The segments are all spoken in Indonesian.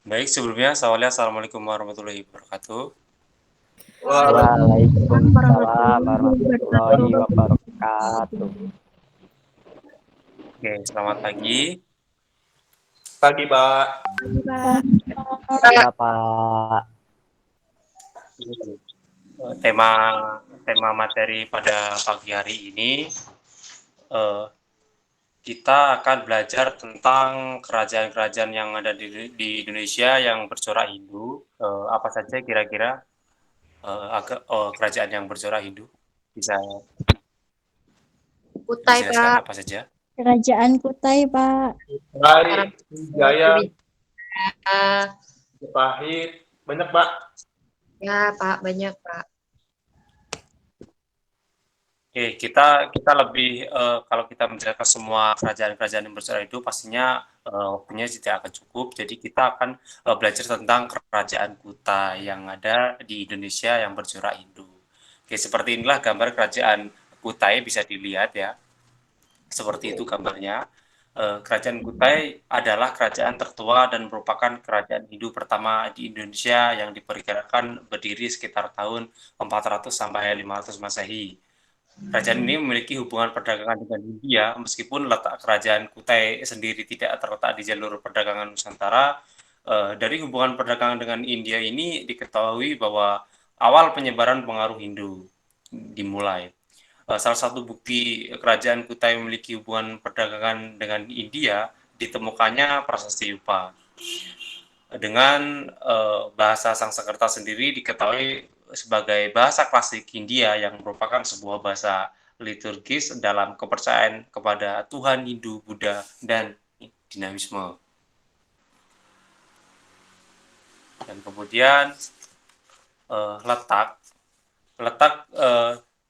Baik, sebelumnya awalnya assalamualaikum warahmatullahi wabarakatuh. Waalaikumsalam Warahmatullahi warahmatullahi wabarakatuh. wabarakatuh. Oke, selamat pagi. Pagi, Pak. Ya, Pak. Tema tema materi pada pagi hari ini eh, kita akan belajar tentang kerajaan-kerajaan yang ada di Indonesia yang bercorak Hindu. Apa saja kira-kira kerajaan yang bercorak Hindu? Bisa Kutai, dijelaskan Pak. apa saja? Kerajaan Kutai, Pak. Baik, Jaya, Ah, Jepahit, banyak, Pak. ya, Pak, banyak, Pak. Oke, kita lebih kalau kita menjelaskan semua kerajaan-kerajaan yang bersejarah itu pastinya waktunya tidak akan cukup. Jadi kita akan belajar tentang kerajaan Kutai yang ada di Indonesia yang bercorak Hindu. Oke, seperti inilah gambar kerajaan Kutai bisa dilihat ya. Seperti itu gambarnya. Kerajaan Kutai adalah kerajaan tertua dan merupakan kerajaan Hindu pertama di Indonesia yang diperkirakan berdiri sekitar tahun 400 sampai 500 Masehi. Kerajaan ini memiliki hubungan perdagangan dengan India, meskipun letak kerajaan Kutai sendiri tidak terletak di jalur perdagangan Nusantara. Dari hubungan perdagangan dengan India ini diketahui bahwa awal penyebaran pengaruh Hindu dimulai. Salah satu bukti kerajaan Kutai memiliki hubungan perdagangan dengan India ditemukannya prasasti Yupa. Dengan bahasa Sanskerta sendiri diketahui sebagai bahasa klasik Hindia yang merupakan sebuah bahasa liturgis dalam kepercayaan kepada Tuhan Hindu, Buddha, dan dinamisme. Dan kemudian letak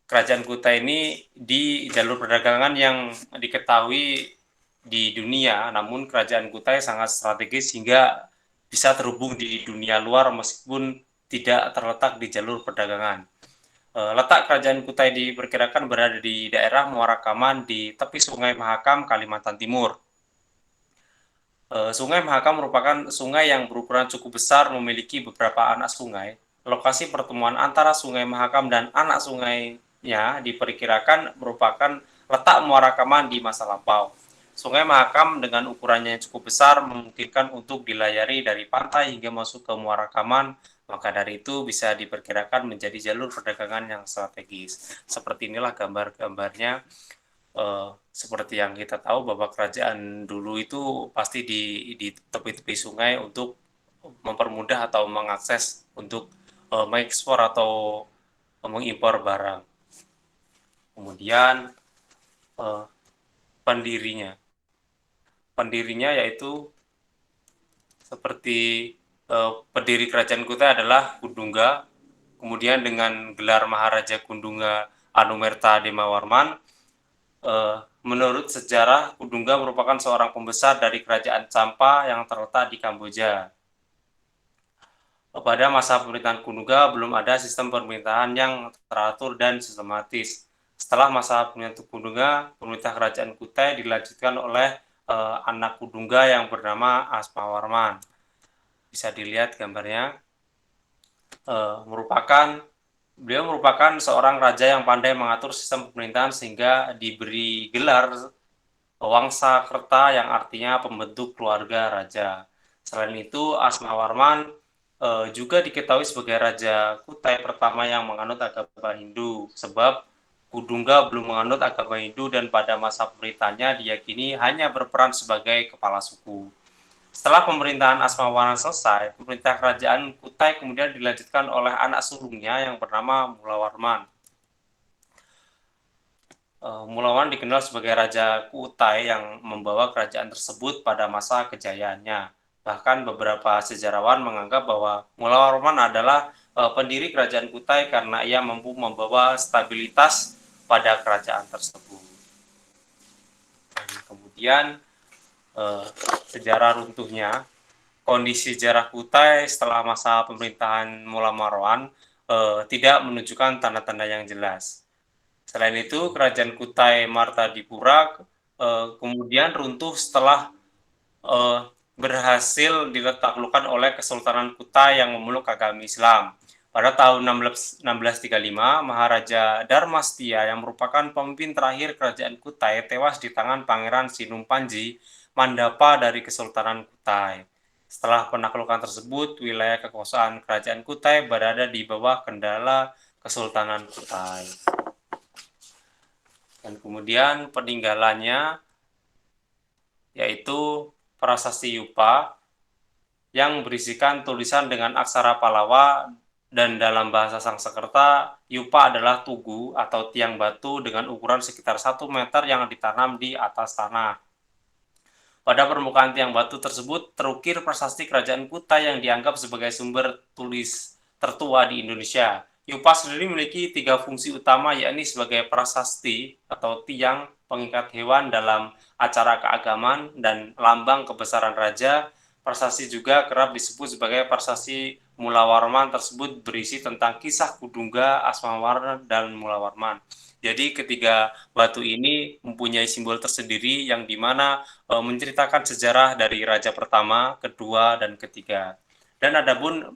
kerajaan Kutai ini di jalur perdagangan yang diketahui di dunia, namun kerajaan Kutai sangat strategis hingga bisa terhubung di dunia luar meskipun tidak terletak di jalur perdagangan. Letak kerajaan Kutai diperkirakan berada di daerah Muara Kaman di tepi Sungai Mahakam, Kalimantan Timur. Sungai Mahakam merupakan sungai yang berukuran cukup besar, memiliki beberapa anak sungai. Lokasi pertemuan antara Sungai Mahakam dan anak sungainya diperkirakan merupakan letak Muara Kaman di masa lampau. Sungai Mahakam dengan ukurannya yang cukup besar memungkinkan untuk dilayari dari pantai hingga masuk ke Muara Kaman, maka dari itu bisa diperkirakan menjadi jalur perdagangan yang strategis. Seperti inilah gambar-gambarnya. Seperti yang kita tahu bahwa kerajaan dulu itu pasti di tepi-tepi sungai untuk mempermudah atau mengakses untuk mengekspor atau mengimpor barang. Kemudian pendirinya yaitu seperti pendiri kerajaan Kutai adalah Kundungga, kemudian dengan gelar Maharaja Kundungga Anumerta Demawarman. Menurut sejarah, Kundungga merupakan seorang pembesar dari kerajaan Champa yang terletak di Kamboja. Pada masa pemerintahan Kundungga belum ada sistem pemerintahan yang teratur dan sistematis. Setelah masa pemerintahan Kundungga, pemerintah kerajaan Kutai dilanjutkan oleh anak Kundungga yang bernama Asmawarman. Bisa dilihat gambarnya. Beliau merupakan seorang raja yang pandai mengatur sistem pemerintahan sehingga diberi gelar Wangsa Kerta yang artinya pembentuk keluarga raja. Selain itu, Asmawarman juga diketahui sebagai Raja Kutai pertama yang menganut agama Hindu, sebab Kundungga belum menganut agama Hindu dan pada masa pemerintahannya diyakini hanya berperan sebagai kepala suku. Setelah pemerintahan Asmawarman selesai, pemerintah kerajaan Kutai kemudian dilanjutkan oleh anak sulungnya yang bernama Mulawarman. Mulawarman dikenal sebagai Raja Kutai yang membawa kerajaan tersebut pada masa kejayaannya. Bahkan beberapa sejarawan menganggap bahwa Mulawarman adalah pendiri kerajaan Kutai karena ia mampu membawa stabilitas pada kerajaan tersebut. Dan kemudian sejarah runtuhnya, kondisi sejarah Kutai setelah masa pemerintahan Mulawarman tidak menunjukkan tanda-tanda yang jelas. Selain itu, kerajaan Kutai Martadipura kemudian runtuh setelah berhasil ditaklukkan oleh Kesultanan Kutai yang memeluk agama Islam. Pada tahun 1635, Maharaja Dharmastia yang merupakan pemimpin terakhir kerajaan Kutai tewas di tangan Pangeran Sinumpanji Mandapa dari Kesultanan Kutai. Setelah penaklukan tersebut, wilayah kekuasaan kerajaan Kutai berada di bawah kendala Kesultanan Kutai. Dan kemudian peninggalannya yaitu prasasti Yupa yang berisikan tulisan dengan aksara Palawa dan dalam bahasa Sanskerta, Yupa adalah tugu atau tiang batu dengan ukuran sekitar 1 meter yang ditanam di atas tanah. Pada permukaan tiang batu tersebut terukir prasasti kerajaan Kutai yang dianggap sebagai sumber tulis tertua di Indonesia. Yupa sendiri memiliki 3 fungsi utama, yakni sebagai prasasti atau tiang pengikat hewan dalam acara keagamaan dan lambang kebesaran raja. Prasasti juga kerap disebut sebagai prasasti Mulawarman, tersebut berisi tentang kisah Kudungga, Asmawarman, dan Mulawarman. Jadi ketiga batu ini mempunyai simbol tersendiri yang dimana menceritakan sejarah dari raja pertama, kedua, dan ketiga. Dan adapun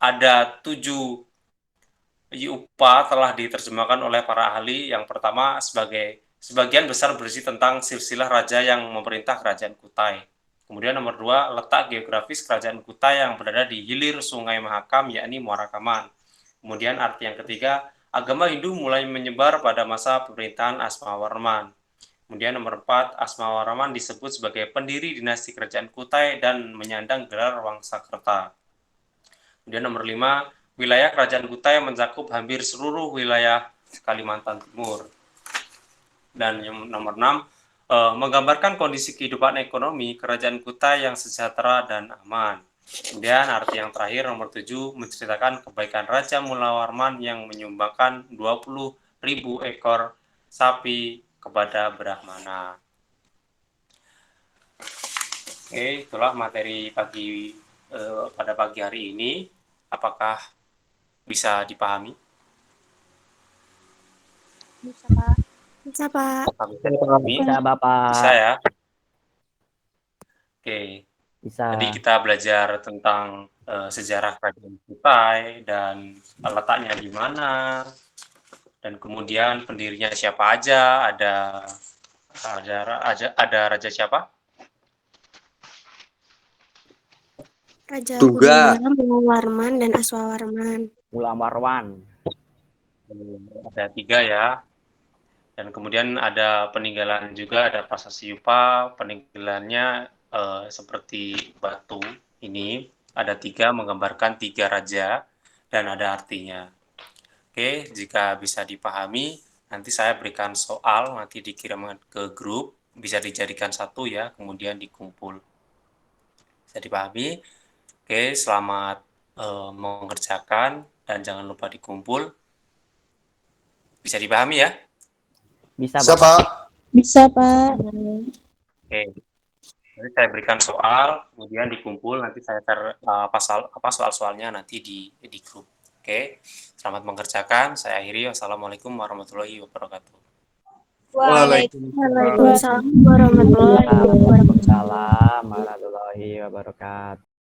ada 7 Yupa telah diterjemahkan oleh para ahli. Yang pertama, sebagian besar berisi tentang silsilah raja yang memerintah kerajaan Kutai. Kemudian nomor 2, letak geografis kerajaan Kutai yang berada di hilir Sungai Mahakam, yakni Muara Kaman. Kemudian arti yang ketiga, agama Hindu mulai menyebar pada masa pemerintahan Asmawarman. Kemudian nomor 4, Asmawarman disebut sebagai pendiri dinasti kerajaan Kutai dan menyandang gelar Wangsakerta. Kemudian nomor 5, wilayah kerajaan Kutai mencakup hampir seluruh wilayah Kalimantan Timur. Dan yang nomor 6, menggambarkan kondisi kehidupan ekonomi kerajaan Kutai yang sejahtera dan aman. Kemudian arti yang terakhir nomor 7, menceritakan kebaikan Raja Mulawarman yang menyumbangkan 20.000 ekor sapi kepada Brahmana. Oke, itulah materi pada pagi hari ini. Apakah bisa dipahami? Bisa, Pak. Bisa, Pak. Bisa dipahami? Bisa, Bapak. Bisa ya? Oke. Bisa. Tadi kita belajar tentang sejarah kerajaan Kutai dan letaknya di mana, dan kemudian pendirinya siapa aja. Ada raja siapa? Raja Tungga. Kudungga, Mulawarman, dan Aswawarman. Mulawarman. Ada 3 ya. Dan kemudian ada peninggalan juga, ada prasasti Yupa. Peninggalannya seperti batu ini. Ada 3, menggambarkan 3 raja dan ada artinya. Oke, jika bisa dipahami, nanti saya berikan soal, nanti dikirimkan ke grup, bisa dijadikan 1 ya, kemudian dikumpul. Bisa dipahami? Oke, selamat mengerjakan dan jangan lupa dikumpul. Bisa dipahami ya? Bisa, Bisa, Bapak. Pak. Bisa, Pak. Oke. Nanti saya berikan soal, kemudian dikumpul, nanti saya soal-soalnya nanti di grup. Oke, selamat mengerjakan. Saya akhiri. Wassalamualaikum warahmatullahi wabarakatuh. Waalaikumsalam warahmatullahi wabarakatuh. Waalaikumsalam warahmatullahi wabarakatuh.